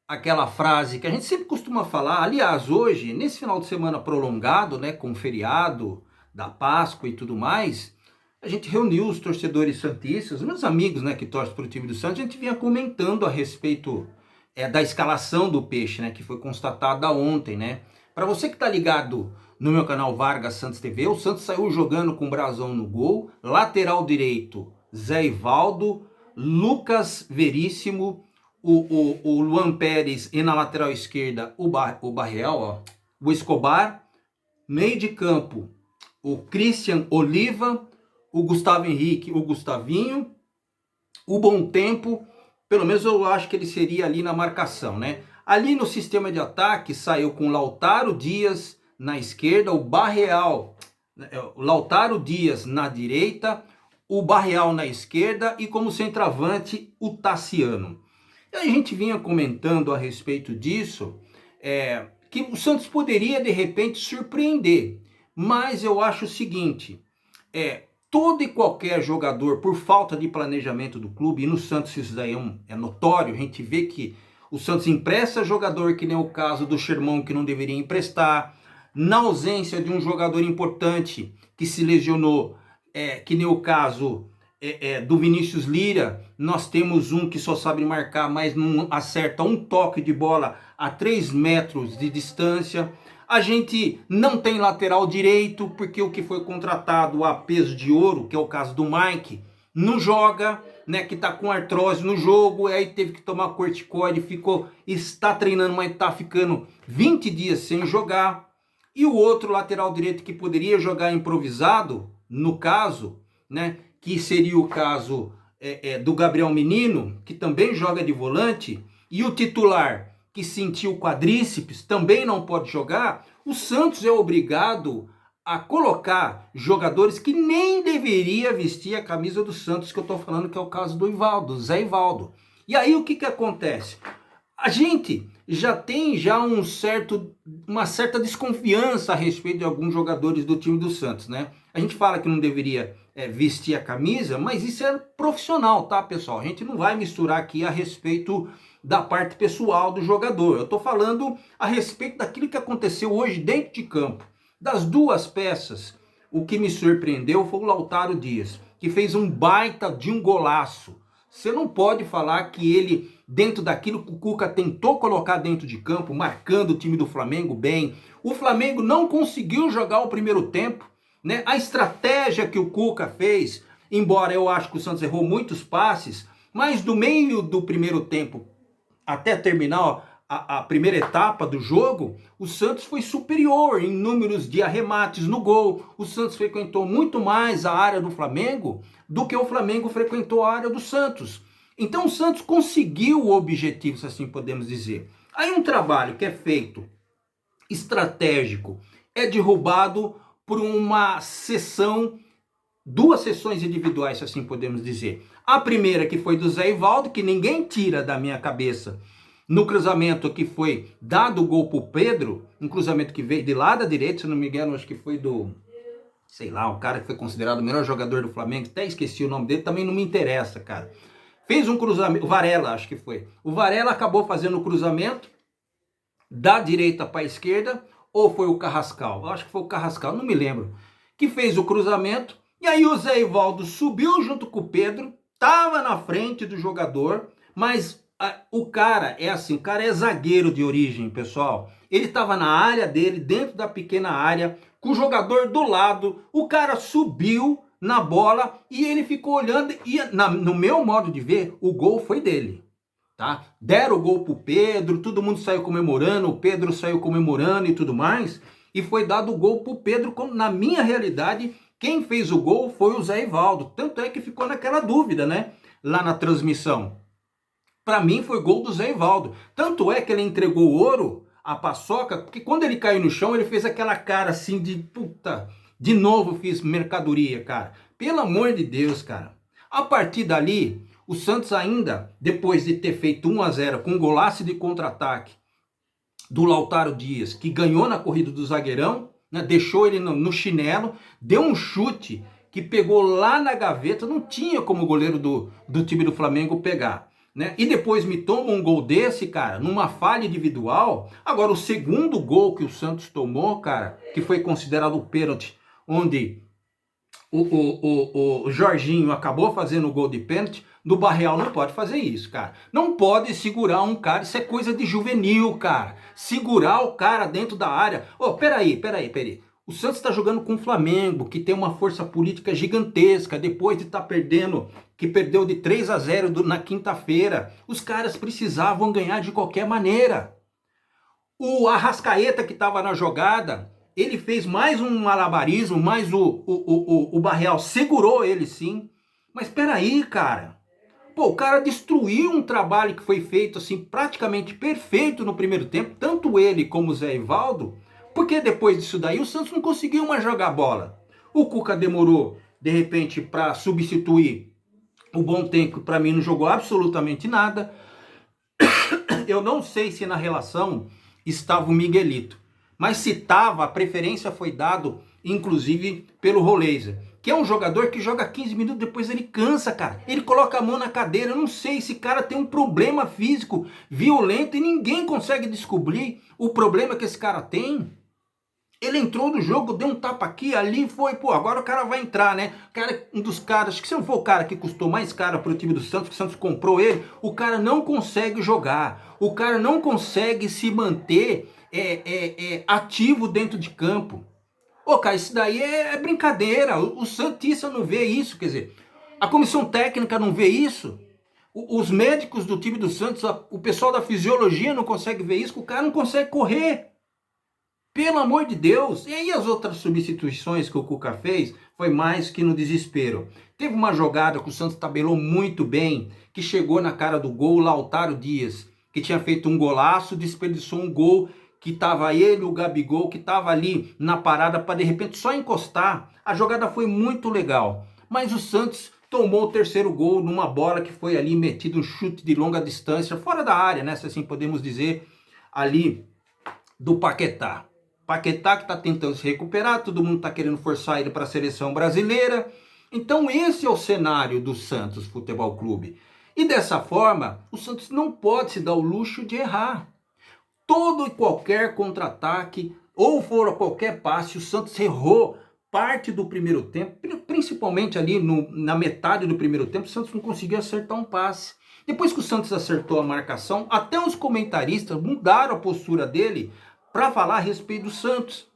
aquela frase que a gente sempre costuma falar, aliás, hoje, nesse final de semana prolongado, né, com o feriado da Páscoa e tudo mais, a gente reuniu os torcedores santistas, meus amigos, né, que torcem para o time do Santos, a gente vinha comentando a respeito da escalação do Peixe, né, que foi constatada ontem, né. Para você que está ligado no meu canal Vargas Santos TV, o Santos saiu jogando com o Brazão no gol, lateral direito, Zé Ivaldo, Lucas Veríssimo, o Luan Pérez e na lateral esquerda o Barreal, ó, o Escobar, meio de campo, o Christian Oliva, o Gustavo Henrique, o Gustavinho, o Bom Tempo, pelo menos eu acho que ele seria ali na marcação, né? Ali no sistema de ataque saiu com Lautaro Dias na esquerda, o Barreal, o Lautaro Dias na direita, o Barreal na esquerda e como centroavante o Tassiano. E a gente vinha comentando a respeito disso, que o Santos poderia de repente surpreender, mas eu acho o seguinte, todo e qualquer jogador, por falta de planejamento do clube, e no Santos isso daí é notório, a gente vê que o Santos empresta jogador, que nem o caso do Sherman, que não deveria emprestar, na ausência de um jogador importante que se lesionou, que nem o caso do Vinícius Lira, nós temos um que só sabe marcar, mas não acerta um toque de bola a 3 metros de distância. A gente não tem lateral direito, porque o que foi contratado a peso de ouro, que é o caso do Mike, não joga, né, que tá com artrose no jogo, aí teve que tomar corticoide, está treinando, mas tá ficando 20 dias sem jogar. E o outro lateral direito que poderia jogar improvisado, no caso, né, que seria o caso do Gabriel Menino, que também joga de volante, e o titular, que sentiu quadríceps, também não pode jogar. O Santos é obrigado a colocar jogadores que nem deveria vestir a camisa do Santos, que eu estou falando, que é o caso do Ivaldo, Zé Ivaldo. E aí o que acontece? A gente já tem uma certa desconfiança a respeito de alguns jogadores do time do Santos, né? A gente fala que não deveria vestir a camisa, mas isso é profissional, tá, pessoal? A gente não vai misturar aqui a respeito da parte pessoal do jogador. Eu estou falando a respeito daquilo que aconteceu hoje dentro de campo. Das duas peças, o que me surpreendeu foi o Lautaro Dias, que fez um baita de um golaço. Você não pode falar que ele, dentro daquilo que o Cuca tentou colocar dentro de campo, marcando o time do Flamengo bem, o Flamengo não conseguiu jogar o primeiro tempo, né? A estratégia que o Cuca fez, embora eu acho que o Santos errou muitos passes, mas do meio do primeiro tempo até terminar a primeira etapa do jogo, o Santos foi superior em números de arremates no gol. O Santos frequentou muito mais a área do Flamengo do que o Flamengo frequentou a área do Santos. Então o Santos conseguiu o objetivo, se assim podemos dizer. Aí um trabalho que é feito estratégico é derrubado por uma sessão, duas sessões individuais, se assim podemos dizer. A primeira que foi do Zé Ivaldo, que ninguém tira da minha cabeça, no cruzamento que foi dado o gol pro Pedro, um cruzamento que veio de lá da direita, se não me engano, acho que foi do, sei lá, um cara que foi considerado o melhor jogador do Flamengo, até esqueci o nome dele, também não me interessa, cara. Fez um cruzamento, o Varela, acho que foi. O Varela acabou fazendo o cruzamento da direita para a esquerda, ou foi o Carrascal? Eu acho que foi o Carrascal, não me lembro. Que fez o cruzamento, e aí o Zé Ivaldo subiu junto com o Pedro, estava na frente do jogador, mas o cara é assim, o cara é zagueiro de origem, pessoal. Ele estava na área dele, dentro da pequena área, com o jogador do lado, o cara subiu na bola e ele ficou olhando, e no meu modo de ver, o gol foi dele. Tá? Deram o gol pro Pedro, todo mundo saiu comemorando, o Pedro saiu comemorando e tudo mais, e foi dado o gol pro Pedro, quando na minha realidade, quem fez o gol foi o Zé Ivaldo. Tanto é que ficou naquela dúvida, né? Lá na transmissão. Para mim foi gol do Zé Ivaldo. Tanto é que ele entregou o ouro, a paçoca, porque quando ele caiu no chão, ele fez aquela cara assim de puta, de novo fiz mercadoria, cara. Pelo amor de Deus, cara. A partir dali, o Santos ainda, depois de ter feito 1-0 com um golaço de contra-ataque do Lautaro Dias, que ganhou na corrida do zagueirão, né, deixou ele no chinelo, deu um chute que pegou lá na gaveta, não tinha como o goleiro do time do Flamengo pegar. né? E depois me toma um gol desse, cara, numa falha individual. Agora, o segundo gol que o Santos tomou, cara, que foi considerado o pênalti, onde o Jorginho acabou fazendo o gol de pênalti, do Barreal não pode fazer isso, cara. Não pode segurar um cara, isso é coisa de juvenil, cara. Segurar o cara dentro da área. Ô, peraí. O Santos está jogando com o Flamengo, que tem uma força política gigantesca, depois de estar perdendo, que perdeu de 3-0 na quinta-feira. Os caras precisavam ganhar de qualquer maneira. O Arrascaeta que estava na jogada, ele fez mais um malabarismo, mas o Barreal segurou ele sim. Mas peraí, cara. Pô, o cara destruiu um trabalho que foi feito assim praticamente perfeito no primeiro tempo, tanto ele como o Zé Ivaldo, porque depois disso daí o Santos não conseguiu mais jogar bola. O Cuca demorou, de repente, para substituir o Bom Tempo, para mim não jogou absolutamente nada. Eu não sei se na relação estava o Miguelito, mas se estava, a preferência foi dado, inclusive, pelo Roleiser, que é um jogador que joga 15 minutos, depois ele cansa, cara. Ele coloca a mão na cadeira. Eu não sei, esse cara tem um problema físico violento e ninguém consegue descobrir o problema que esse cara tem. Ele entrou no jogo, deu um tapa aqui, ali, foi, pô, agora o cara vai entrar, né? Cara, um dos caras, acho que se não for o cara que custou mais caro para o time do Santos, que o Santos comprou ele, o cara não consegue jogar. O cara não consegue se manter ativo dentro de campo. Ô, cara, isso daí é brincadeira. O Santista não vê isso, quer dizer, a comissão técnica não vê isso. Os médicos do time do Santos, o pessoal da fisiologia não consegue ver isso, que o cara não consegue correr. Pelo amor de Deus. E aí as outras substituições que o Cuca fez foi mais que no desespero. Teve uma jogada que o Santos tabelou muito bem, que chegou na cara do gol, o Lautaro Dias, que tinha feito um golaço, desperdiçou um gol, que estava ele, o Gabigol, que estava ali na parada para de repente só encostar. A jogada foi muito legal, mas o Santos tomou o terceiro gol numa bola que foi ali metido um chute de longa distância, fora da área, né, se assim podemos dizer, ali do Paquetá. Paquetá que está tentando se recuperar, todo mundo está querendo forçar ele para a seleção brasileira. Então esse é o cenário do Santos Futebol Clube. E dessa forma, o Santos não pode se dar o luxo de errar. Todo e qualquer contra-ataque, ou for qualquer passe, o Santos errou parte do primeiro tempo, principalmente ali na metade do primeiro tempo, o Santos não conseguiu acertar um passe. Depois que o Santos acertou a marcação, até os comentaristas mudaram a postura dele para falar a respeito do Santos.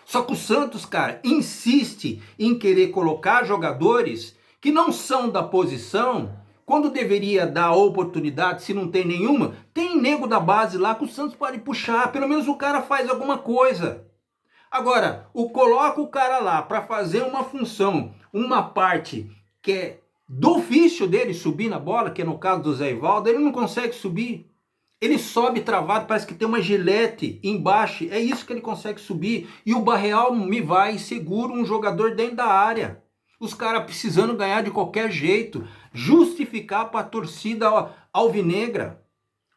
Só que o Santos, cara, insiste em querer colocar jogadores que não são da posição, quando deveria dar oportunidade, se não tem nenhuma, tem nego da base lá que o Santos pode puxar, pelo menos o cara faz alguma coisa. Agora, coloca o cara lá para fazer uma função, uma parte que é do ofício dele subir na bola, que é no caso do Zé Ivaldo, ele não consegue subir. Ele sobe travado, parece que tem uma gilete embaixo, é isso que ele consegue subir. E o Barreal me vai e segura um jogador dentro da área. Os caras precisando ganhar de qualquer jeito, justificar para a torcida alvinegra.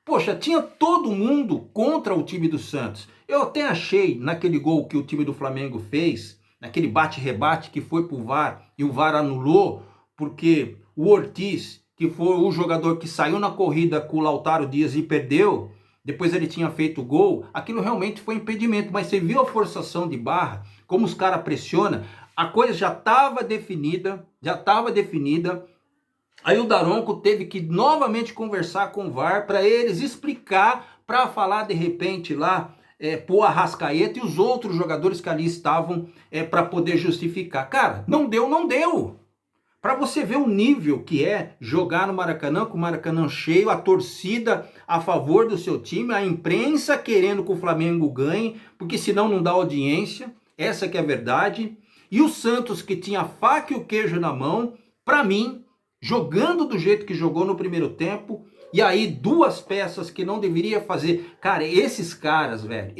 Poxa, tinha todo mundo contra o time do Santos. Eu até achei, naquele gol que o time do Flamengo fez, naquele bate-rebate que foi pro VAR, e o VAR anulou, porque o Ortiz, que foi o jogador que saiu na corrida com o Lautaro Dias e perdeu, depois ele tinha feito o gol, aquilo realmente foi impedimento, mas você viu a forçação de barra, como os caras pressionam, a coisa já estava definida, aí o Daronco teve que novamente conversar com o VAR para eles explicar, para falar de repente lá, pro Arrascaeta e os outros jogadores que ali estavam para poder justificar. Cara, não deu. Para você ver o nível que é jogar no Maracanã, com o Maracanã cheio, a torcida a favor do seu time, a imprensa querendo que o Flamengo ganhe, porque senão não dá audiência, essa que é a verdade. E o Santos, que tinha a faca e o queijo na mão, para mim, jogando do jeito que jogou no primeiro tempo, e aí duas peças que não deveria fazer. Cara, esses caras, velho,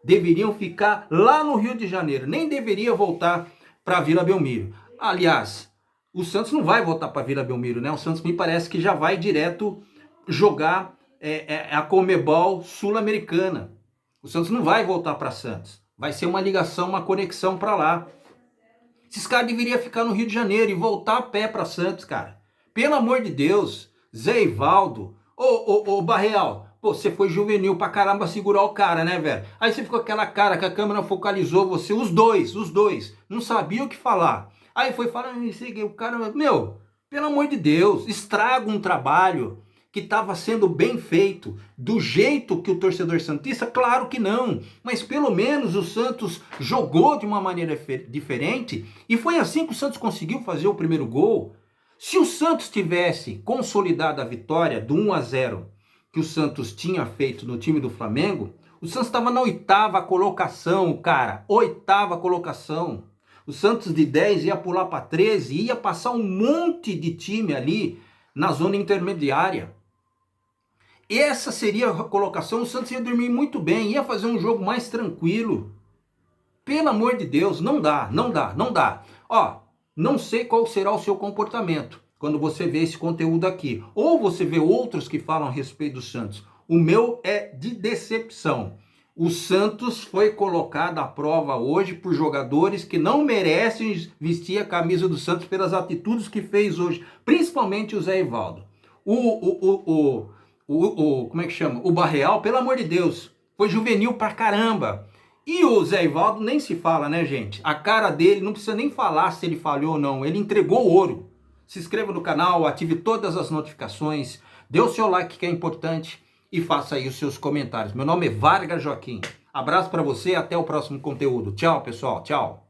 deveriam ficar lá no Rio de Janeiro, nem deveria voltar para Vila Belmiro. Aliás, o Santos não vai voltar para Vila Belmiro, né? O Santos me parece que já vai direto jogar a Conmebol Sul-Americana. O Santos não vai voltar para Santos. Vai ser uma ligação, uma conexão para lá. Esses caras deveriam ficar no Rio de Janeiro e voltar a pé para Santos, cara. Pelo amor de Deus. Zé Ivaldo, ô Barreal, pô, você foi juvenil pra caramba segurar o cara, né, velho? Aí você ficou com aquela cara que a câmera focalizou você, os dois, não sabia o que falar. Aí foi falando, o cara, meu, pelo amor de Deus, estraga um trabalho que estava sendo bem feito, do jeito que o torcedor santista, claro que não, mas pelo menos o Santos jogou de uma maneira diferente, e foi assim que o Santos conseguiu fazer o primeiro gol. Se o Santos tivesse consolidado a vitória do 1-0 que o Santos tinha feito no time do Flamengo, o Santos estava na 8ª colocação, cara, 8ª colocação. O Santos de 10 ia pular para 13, ia passar um monte de time ali na zona intermediária. Essa seria a colocação, o Santos ia dormir muito bem, ia fazer um jogo mais tranquilo. Pelo amor de Deus, não dá. Ó, não sei qual será o seu comportamento quando você vê esse conteúdo aqui. Ou você vê outros que falam a respeito do Santos. O meu é de decepção. O Santos foi colocado à prova hoje por jogadores que não merecem vestir a camisa do Santos pelas atitudes que fez hoje. Principalmente o Zé Ivaldo. Como é que chama? O Barreal, pelo amor de Deus, foi juvenil pra caramba. E o Zé Ivaldo nem se fala, né, gente? A cara dele, não precisa nem falar se ele falhou ou não. Ele entregou ouro. Se inscreva no canal, ative todas as notificações, dê o seu like que é importante e faça aí os seus comentários. Meu nome é Vargas Joaquim. Abraço para você e até o próximo conteúdo. Tchau, pessoal. Tchau.